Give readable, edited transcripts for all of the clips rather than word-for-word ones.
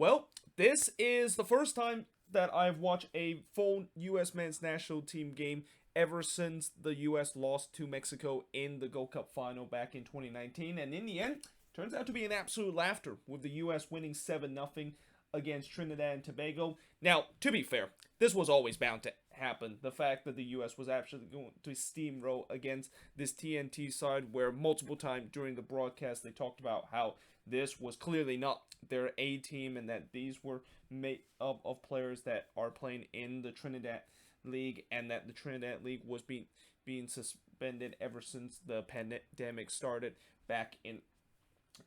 Well, this is the first time that I've watched a full U.S. men's national team game ever since the U.S. lost to Mexico in the Gold Cup final back in 2019. And in the end, turns out to be an absolute laughter, with the U.S. winning 7-0 against Trinidad and Tobago. Now, to be fair, this was always bound to happen. The fact that the U.S. was actually going to steamroll against this TNT side, where multiple times during the broadcast they talked about how this was clearly not their A team and that these were made up of players that are playing in the Trinidad League, and that the Trinidad League was being suspended ever since the pandemic started back in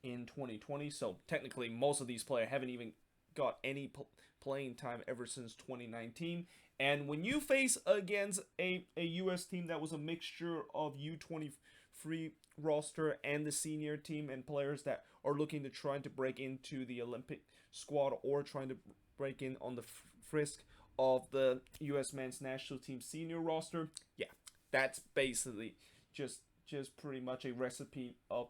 2020. So technically, most of these players haven't even got any playing time ever since 2019. And when you face against a U.S. team that was a mixture of U23 roster and the senior team and players that are looking to try to break into the Olympic squad or trying to break in on the frisk of the U.S. men's national team senior roster, yeah, that's basically just pretty much a recipe of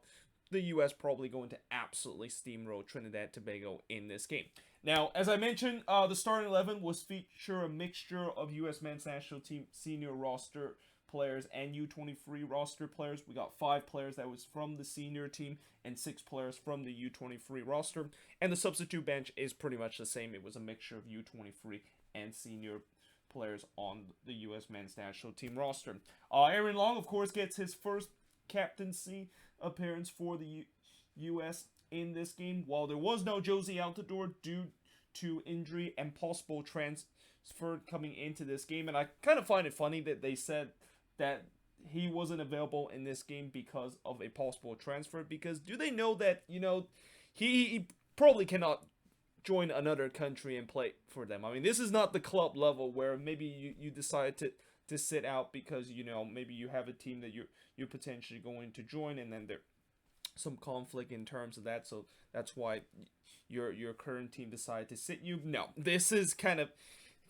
the U.S. probably going to absolutely steamroll Trinidad Tobago in this game. Now, as I mentioned, the starting 11 was feature a mixture of U.S. men's national team senior roster players and U23 roster players. We got 5 players that was from the senior team and 6 players from the U23 roster. And the substitute bench is pretty much the same. It was a mixture of U23 and senior players on the U.S. men's national team roster. Aaron Long, of course, gets his first captaincy appearance for the U.S. in this game. While there was no Josie Altidore due to injury and possible transfer coming into this game, and I kind of find it funny that they said that he wasn't available in this game because of a possible transfer, because do they know that, he probably cannot join another country and play for them. I mean, this is not the club level where maybe you decide to sit out because, maybe you have a team that you're potentially going to join, and then there's some conflict in terms of that, so that's why your current team decided to sit you. No, this is kind of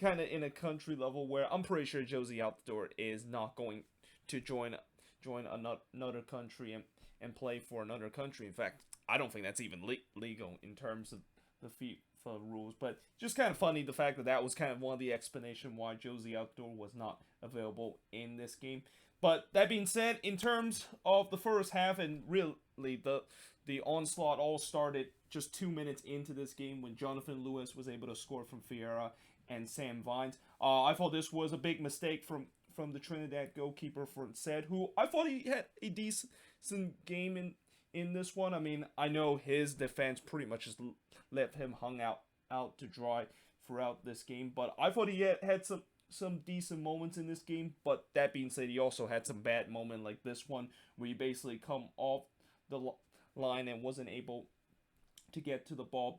in a country level where I'm pretty sure Josie Altidore is not going to join another country and play for another country. In fact, I don't think that's even legal in terms of the FIFA rules. But just kind of funny the fact that was kind of one of the explanation why Josie Altidore was not available in this game. But that being said, in terms of the first half, and really the onslaught all started just 2 minutes into this game when Jonathan Lewis was able to score from Fiera and Sam Vines. I thought this was a big mistake from the Trinidad goalkeeper for Said, who I thought he had a decent game in this one. I mean, I know his defense pretty much just left him hung out to dry throughout this game, but I thought he had some decent moments in this game. But that being said, he also had some bad moments like this one where he basically come off the line and wasn't able to get to the ball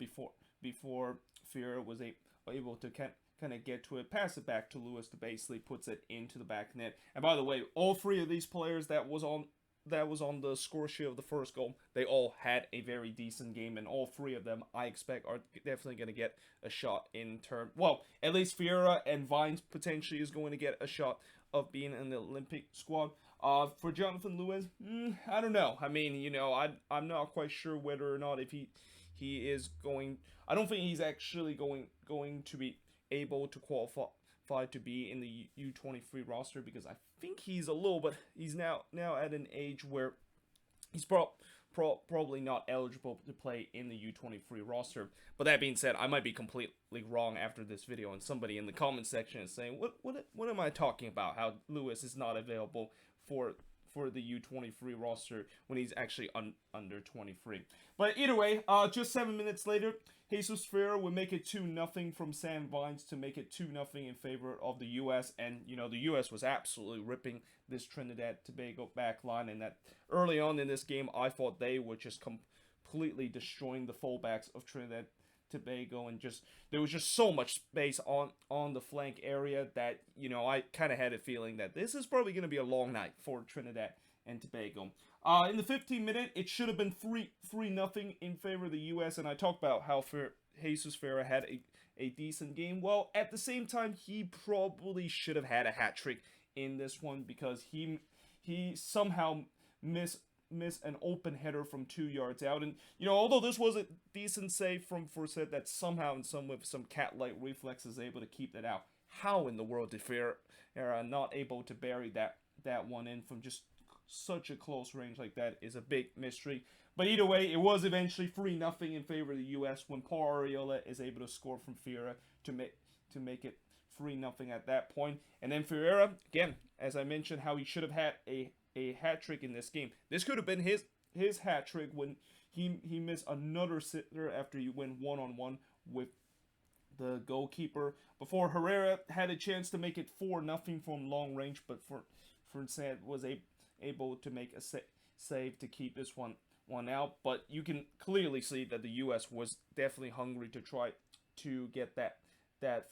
before Fiera was able to kind of get to it, pass it back to Lewis to basically puts it into the back net. And by the way, all 3 of these players that was on the score sheet of the first goal, they all had a very decent game, and all 3 of them I expect are definitely going to get a shot in term. Well, at least Fiera and Vines potentially is going to get a shot of being in the Olympic squad. For Jonathan Lewis, I don't know. I mean, I'm not quite sure whether or not if he is going. I don't think he's actually going to be able to qualify to be in the U23 roster, because I think he's now at an age where he's probably not eligible to play in the U23 roster. But that being said, I might be completely wrong after this video, and somebody in the comment section is saying, what am I talking about? How Lewis is not available for the U23 roster when he's actually under 23. But either way, just 7 minutes later, Jesus Ferreira would make it 2-0 from Sam Vines to make it 2-0 in favor of the U.S. And, the U.S. was absolutely ripping this Trinidad Tobago back line. And that early on in this game, I thought they were just completely destroying the fullbacks of Trinidad Tobago. And there was just so much space on the flank area that, I kind of had a feeling that this is probably going to be a long night for Trinidad and Tobago. In the 15th minute, it should have been 3-0 in favor of the U.S. And I talked about how Jesus Ferreira had a decent game. Well, at the same time, he probably should have had a hat trick in this one, because he somehow miss an open header from 2 yards out. And although this was a decent save from Forsett, that somehow and some with some cat-like reflexes able to keep that out. How in the world did Ferreira not able to bury that one in from just such a close range like that is a big mystery. But either way, it was eventually 3-0 in favor of the U.S. when Paul Arriola is able to score from Ferreira to make it 3-0 at that point. And then Ferreira, again, as I mentioned, how he should have had a hat trick in this game. This could have been his hat trick when he missed another sitter after he went one-on-one with the goalkeeper before Herrera had a chance to make it 4-0 from long range, but Forsett was able to make a save to keep this one out. But you can clearly see that the U.S. was definitely hungry to try to get that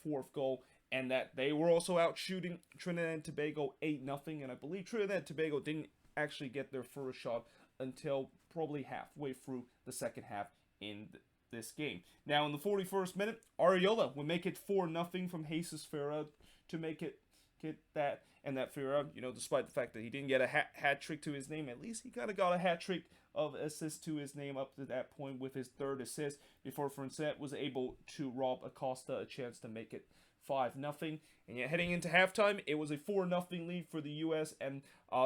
fourth goal, and that they were also out shooting Trinidad and Tobago 8-0, and I believe Trinidad and Tobago didn't actually get their first shot until probably halfway through the second half in this game. Now in the 41st minute, Arriola would make it 4-0 from Jesus Ferreira to make it that, and that Ferreira, despite the fact that he didn't get a hat trick to his name, at least he kind of got a hat trick of assists to his name up to that point with his third assist before Forsett was able to rob Acosta a chance to make it 5-0. And yet heading into halftime, it was a 4-0 lead for the U.S. and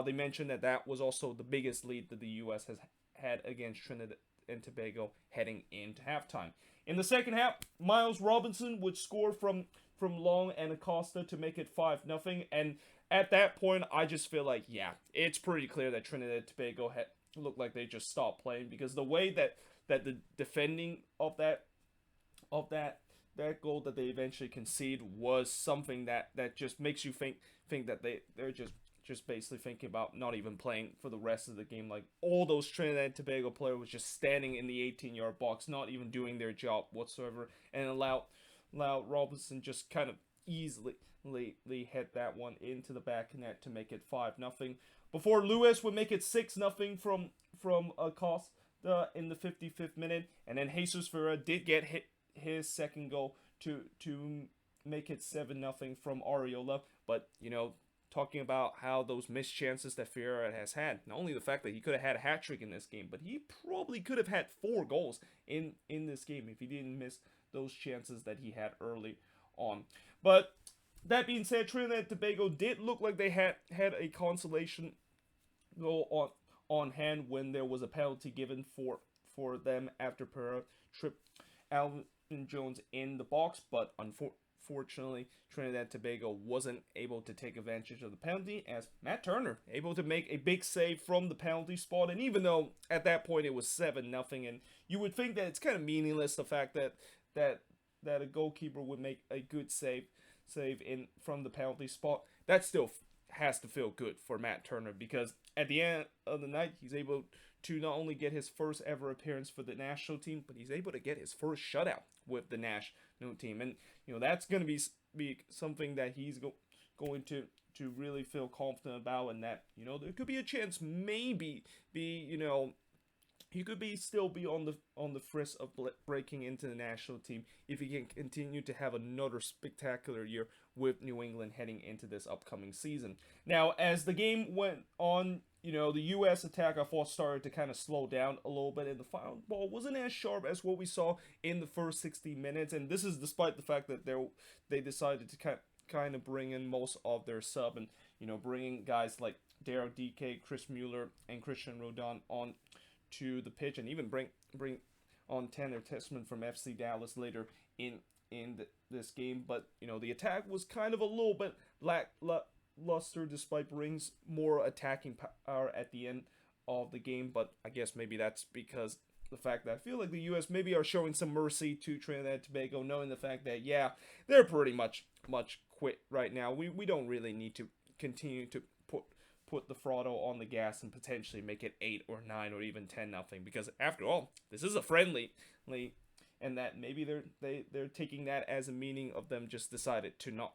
they mentioned that was also the biggest lead that the U.S. has had against Trinidad and Tobago heading into halftime. In the second half, Miles Robinson would score from long and Acosta to make it 5-0. And at that point, I just feel like, yeah, it's pretty clear that Trinidad and Tobago looked like they just stopped playing, because the way that the defending of that goal that they eventually concede was something that just makes you think that they're just basically thinking about not even playing for the rest of the game. Like, all those Trinidad and Tobago players was just standing in the 18-yard box, not even doing their job whatsoever, and allowed Robinson just kind of easily hit that one into the back net to make it 5-0. Before Lewis would make it 6-0 from Acosta in the 55th minute, and then Jesus Ferreira did get his second goal to make it 7-0 from Arriola. But talking about how those missed chances that Ferreira has had, not only the fact that he could have had a hat trick in this game, but he probably could have had 4 goals in this game if he didn't miss those chances that he had early on. But that being said, Trinidad and Tobago did look like they had a consolation goal on hand when there was a penalty given for them after Pereira tripped Alvin Jones in the box, but unfortunately Trinidad and Tobago wasn't able to take advantage of the penalty, as Matt Turner able to make a big save from the penalty spot. And even though at that point it was 7-0, and you would think that it's kind of meaningless, the fact that a goalkeeper would make a good save in from the penalty spot, that still has to feel good for Matt Turner, because at the end of the night he's able to not only get his first ever appearance for the national team, but he's able to get his first shutout with the national team. And that's going to be something that he's going to really feel confident about, and that there could be a chance maybe he could still be on the frisk of breaking into the national team if he can continue to have another spectacular year with New England heading into this upcoming season. Now, as the game went on, the U.S. attack I thought started to kind of slow down a little bit, and the final ball wasn't as sharp as what we saw in the first 60 minutes. And this is despite the fact that they decided to kind of bring in most of their sub, and bringing guys like Daryl DK, Chris Mueller, and Christian Rodon on to the pitch, and even bring on Tanner Tessman from FC Dallas later in this game. But the attack was kind of a little bit lackluster, despite brings more attacking power at the end of the game. But I guess maybe that's because the fact that I feel like the U.S. maybe are showing some mercy to Trinidad and Tobago, knowing the fact that they're pretty much quit right now. We don't really need to continue to put the throttle on the gas and potentially make it 8 or 9 or even 10-0, because after all, this is a friendly, and that maybe they're taking that as a meaning of them just decided to not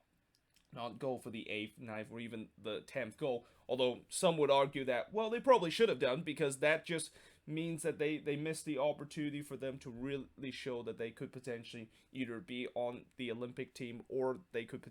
go for the 8th, 9th, or even the 10th goal. Although some would argue that, well, they probably should have done, because that just means that they missed the opportunity for them to really show that they could potentially either be on the Olympic team, or they could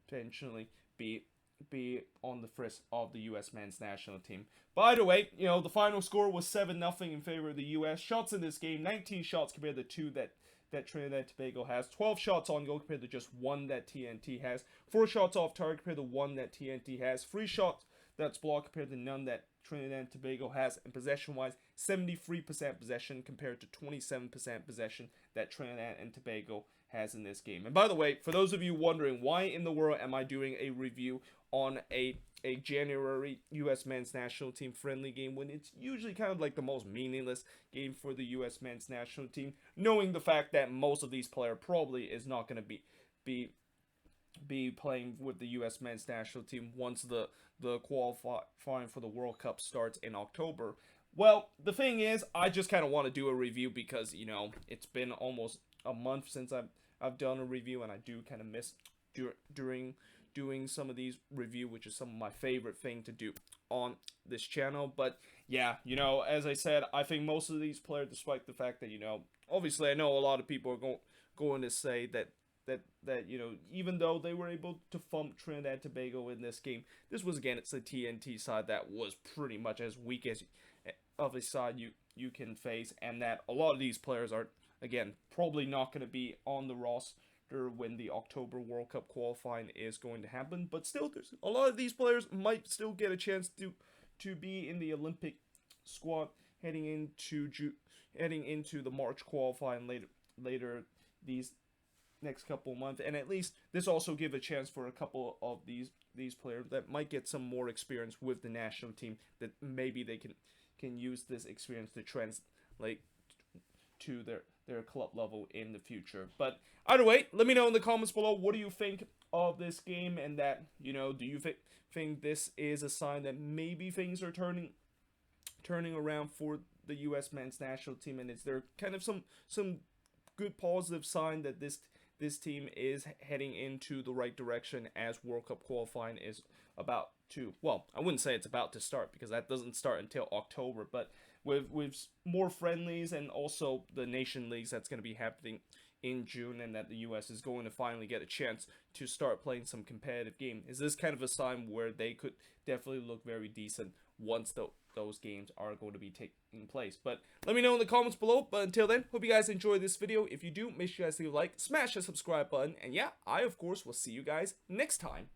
potentially be be on the frisk of the U.S. men's national team. By the way, the final score was 7-0 in favor of the U.S. Shots in this game, 19 shots compared to 2 that Trinidad and Tobago has. 12 shots on goal compared to just 1 that TNT has. 4 shots off target compared to 1 that TNT has. 3 shots that's blocked compared to none that Trinidad and Tobago has. And possession-wise, 73% possession compared to 27% possession that Trinidad and Tobago has in this game. And by the way, for those of you wondering, why in the world am I doing a review on a January U.S. men's national team friendly game when it's usually kind of like the most meaningless game for the U.S. men's national team, knowing the fact that most of these players probably is not going to be playing with the U.S. men's national team once the qualifying for the World Cup starts in October. Well, the thing is, I just kind of want to do a review because, it's been almost a month since I've done a review, and I do kind of miss during doing some of these review, which is some of my favorite thing to do on this channel. But yeah, as I said, I think most of these players, despite the fact that, obviously I know a lot of people are going to say that even though they were able to thump Trinidad and Tobago in this game, this was against the TNT side that was pretty much as weak as of a side you can face, and that a lot of these players are, again, probably not going to be on the roster when the October World Cup qualifying is going to happen. But still, there's a lot of these players might still get a chance to be in the Olympic squad heading into the March qualifying later these next couple of months. And at least this also give a chance for a couple of these players that might get some more experience with the national team, that maybe they can use this experience to translate to their club level in the future. But either way, let me know in the comments below, what do you think of this game, and that, do you think this is a sign that maybe things are turning around for the U.S. men's national team, and is there kind of some good positive sign that this team is heading into the right direction as World Cup qualifying is about to, well, I wouldn't say it's about to start because that doesn't start until October, but with more friendlies and also the nation leagues that's going to be happening in June, and that the U.S. is going to finally get a chance to start playing some competitive game, is this kind of a sign where they could definitely look very decent once those games are going to be taking place. But let me know in the comments below. But until then, hope you guys enjoyed this video. If you do, make sure you guys leave a like, smash the subscribe button, and yeah, I of course will see you guys next time.